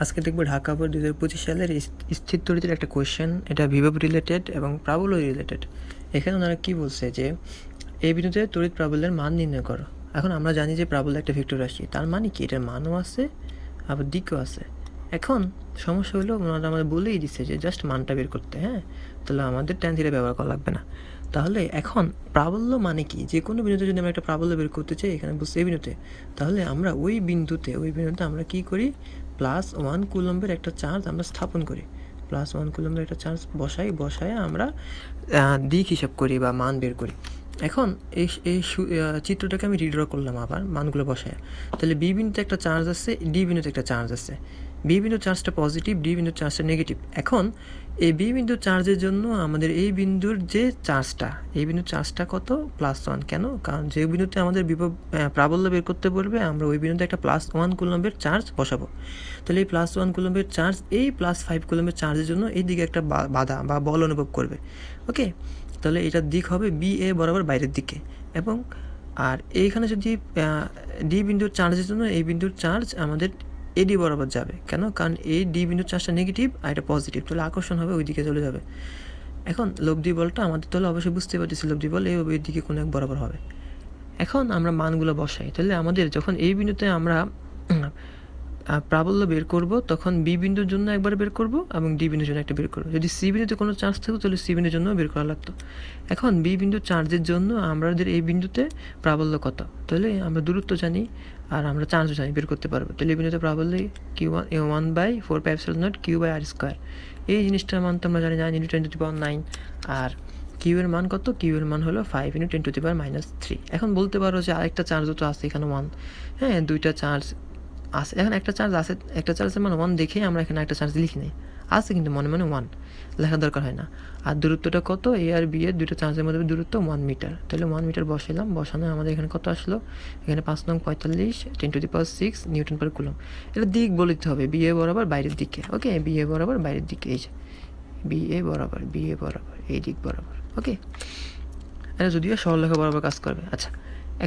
আজকে দেখবো ঢাকা বোর্ড 2025 সালের স্থির তড়িতের একটা কোয়েশ্চেন। এটা বিভব রিলেটেড এবং প্রাবল্য রিলেটেড। এখানে ওনারা কি বলছে যে এই বিন্দুতে তড়িৎ প্রাবল্যের মান নির্ণয় করো। এখন আমরা জানি যে প্রাবল্য একটা ভেক্টর রাশি, তার মানে কি এটার মানও আছে আবার দিকও আছে। এখন সমস্যা হলো ওনারা আমাদের বলেই দিচ্ছে যে জাস্ট মানটা বের করতে, হ্যাঁ, তাহলে আমাদের ট্যান থিটা ব্যবহার করা লাগবে না। তাহলে এখন প্রাবল্য মানে কি, যে কোনো বিন্দুতে যদি আমরা একটা প্রাবল্য বের করতে চাই, এখানে বুঝছি এই বিন্দুতে, তাহলে আমরা ওই বিন্দুতে আমরা কি করি, +1 কুলম্বের একটা চার্জ আমরা স্থাপন করি। +1 কুলম্বের একটা চার্জ বসায় আমরা দিক হিসাব করি বা মান বের করি। এখন এই চিত্রটাকে আমি রিড্র করলাম আবার মানগুলো বসায়। তাহলে বি বিন্দুতে একটা চার্জ আছে, ডি বিন্দুতে একটা চার্জ আছে। বি বিন্দুর চার্জটা পজিটিভ, ডি বিন্দুর চার্জটা নেগেটিভ। এখন এই বি বিন্দুর চার্জের জন্য আমাদের এই বিন্দুর যে চার্জটা, এই বিন্দুর চার্জটা কত, +1। কেন? কারণ যে বিন্দুতে আমাদের বিভব প্রাবল্য বের করতে বলবে, আমরা ওই বিন্দুতে একটা +1 কুলম্বের চার্জ বসাবো। তাহলে এই +1 কুলম্বের চার্জ এই +5 কুলম্বের চার্জের জন্য এই দিকে একটা বাধা বা বল অনুভব করবে। ওকে, তাহলে এটার দিক হবে বি এ বরাবর বাইরের দিকে। এবং আর এইখানে যদি ডি বিন্দুর চার্জের জন্য এই বিন্দুর চার্জ আমাদের এডি বরাবর যাবে। কেন? কারণ এই ডি বিন্দুর চার্জটা নেগেটিভ আর এটা পজিটিভ, তাহলে আকর্ষণ হবে ওই দিকে চলে যাবে। এখন লব্ধি বলটা আমাদের তাহলে অবশ্যই বুঝতে পারতেছি লব্ধি বল এই দিকে কোনো এক বরাবর হবে। এখন আমরা মানগুলো বসাই। তাহলে আমাদের যখন এই বিন্দুতে আমরা প্রাবল্য বের করব, তখন বি বিন্দুর জন্য একবার বের করব এবং ডি বিন্দুর জন্য একটা বের করব। যদি সি বিন্দুতে কোনো চার্জ থাকতো তাহলে সি বিন্দুর জন্য বের করা লাগতো। এখন বি বিন্দুর চার্জের জন্য আমাদের এই বিন্দুতে প্রাবল্য কত, তাহলে আমরা দূরত্ব জানি আর আমরা চার্জও জানি, বের করতে পারবো। তাহলে এই বিন্দুতে প্রাবল্য Q1/4πε0 Q/r²। এই জিনিসটার মান তো আমরা জানি 9 × 10⁹। আর কিউ এর মান কত? কিউ এর মান হলো 5 × 10⁻³ এখন বলতে পারো যে আরেকটা চার্জও তো আছে এখানে 1, হ্যাঁ, দুইটা চার্জ আছে। এখন একটা চার্জ আছে, একটা চার্জের মান 1 দেখেই আমরা এখানে একটা চার্জ লিখি নাই, আছে কিন্তু মনে 1 লেখার দরকার হয় না। আর দূরত্বটা কত, এ আর বি এর দুটো চার্জের মধ্যে দূরত্ব 1 মিটার। তাহলে 1 মিটার বসাইলাম, বসানো আমাদের এখানে কত আসলো, এখানে 5 নং 45 10⁶ নিউটন পার কুলম। এটা দিক বলতে হবে বি এ বরাবর বাইরের দিকে। ওকে, বি এ বরাবর বাইরের দিকে, এই যে বি এ বরাবর এই দিক বরাবর। ওকে, এটা যদিও সরলরেখা বরাবর কাজ করবে। আচ্ছা,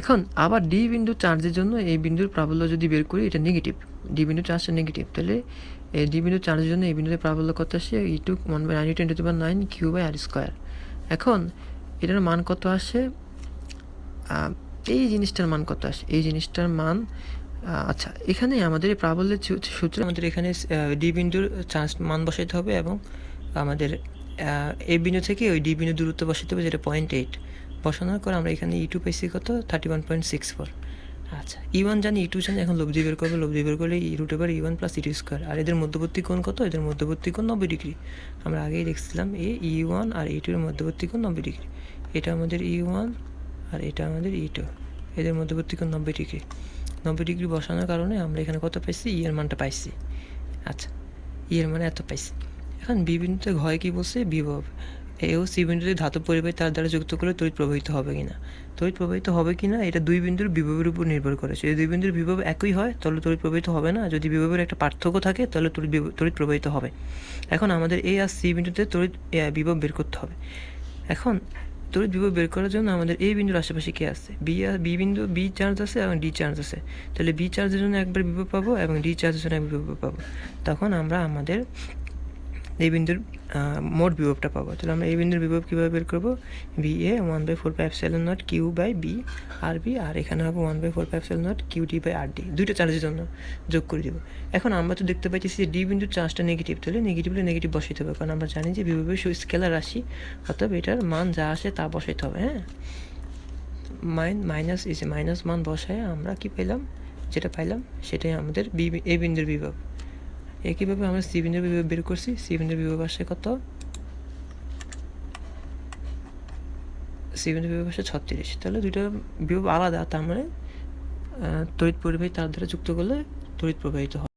এখন আবার ডি বিন্দুর চার্জের জন্য এই বিন্দুর প্রাবল্য যদি বের করি, এটা নেগেটিভ, ডি বিন্দুর চার্জটা নেগেটিভ। তাহলে এই ডি বিন্দুর চার্জের জন্য এই বিন্দুতে প্রাবল্য কত আসে, E2 1/9 × 10⁹ Q/r²। এখন এটার মান কত আসে, এই জিনিসটার মান কত আসে, এই জিনিসটার মান, আচ্ছা, এখানে আমাদের এই প্রাবল্যের সূত্র, আমাদের এখানে ডি বিন্দুর চার্জ মান বসাইতে হবে এবং আমাদের এই বিন্দু থেকে ওই ডি বিন্দু দূরত্ব বসাতে হবে, যেটা 0.8। বসানোর পর আমরা এখানে E2 পাইছি কত, 31.64। আচ্ছা, E1 জানি, E2 জানি, এখন লব্ধি বের করবো। লব্ধি বের করলে √E1 + E2²। আর এদের মধ্যবর্তী কোণ কত, এদের মধ্যবর্তী কোণ 90°। আমরা আগেই দেখছিলাম E1 আর E2 এর মধ্যবর্তী কোণ 90°। এটা আমাদের E1 আর এটা আমাদের E2, এদের মধ্যবর্তী কোণ 90°। 90° বসানোর কারণে আমরা এখানে কত পাইছি, ই এর মানটা পাইছি। আচ্ছা, ই এর মানে এত পাইছি। এখন বি বিন্দুতে ঘয় কি বলছে, বিভব। এও সি বিন্দুতে ধাতব পরিবাহী তার দ্বারা যুক্ত করে তড়িৎ প্রবাহিত হবে কিনা, এটা দুই বিন্দুর বিভবের উপর নির্ভর করে। যদি দুই বিন্দুর বিভব একই হয় তাহলে তড়িৎ প্রবাহিত হবে না, যদি বিভবের একটা পার্থক্য থাকে তাহলে তড়িৎ প্রবাহিত হবে। এখন আমাদের এ আর সি বিন্দুতে তড়িৎ বিভব বের করতে হবে। এখন তড়িৎ বিভব বের করার জন্য আমাদের এই বিন্দুর আশেপাশে কে আছে, বি বিন্দু, বি চার্জ আছে এবং ডি চার্জ আছে। তাহলে বি চার্জের জন্য একবার বিভব পাবো এবং ডি চার্জের জন্য একবার বিভব পাবো। তখন আমরা আমাদের এই বিন্দুর মোট বিভবটা পাবো। তাহলে আমরা এই বিন্দুর বিভব কীভাবে বের করবো, VA 1/4πε0 Q/B আর এখানে হবে 1/4πε0 QD/RD, দুইটা চার্জের জন্য যোগ করে দেবো। এখন আমরা তো দেখতে পাচ্ছি যে ডি বিন্দুর চার্জটা নেগেটিভ, তাহলে নেগেটিভ বসাইতে হবে, কারণ আমরা জানি যে বিভবের স্কেলার রাশি, অর্থাৎ এটার মান যা আসে তা বসাইতে হবে। হ্যাঁ, মাইনাস মান বসায় আমরা কি পেলাম, যেটা পাইলাম সেটাই আমাদের এই বিন্দুর বিভব। একইভাবে আমরা সি বিন্দুর বিভব বের করছি, সি বিন্দুর বিভব আসে কত, সি বিন্দুর বিভব আসে 36। তাহলে দুইটা বিভব আলাদা, তার মানে তড়িৎ পরিবাহী তার দ্বারা যুক্ত করলে তড়িৎ প্রবাহিত হয়।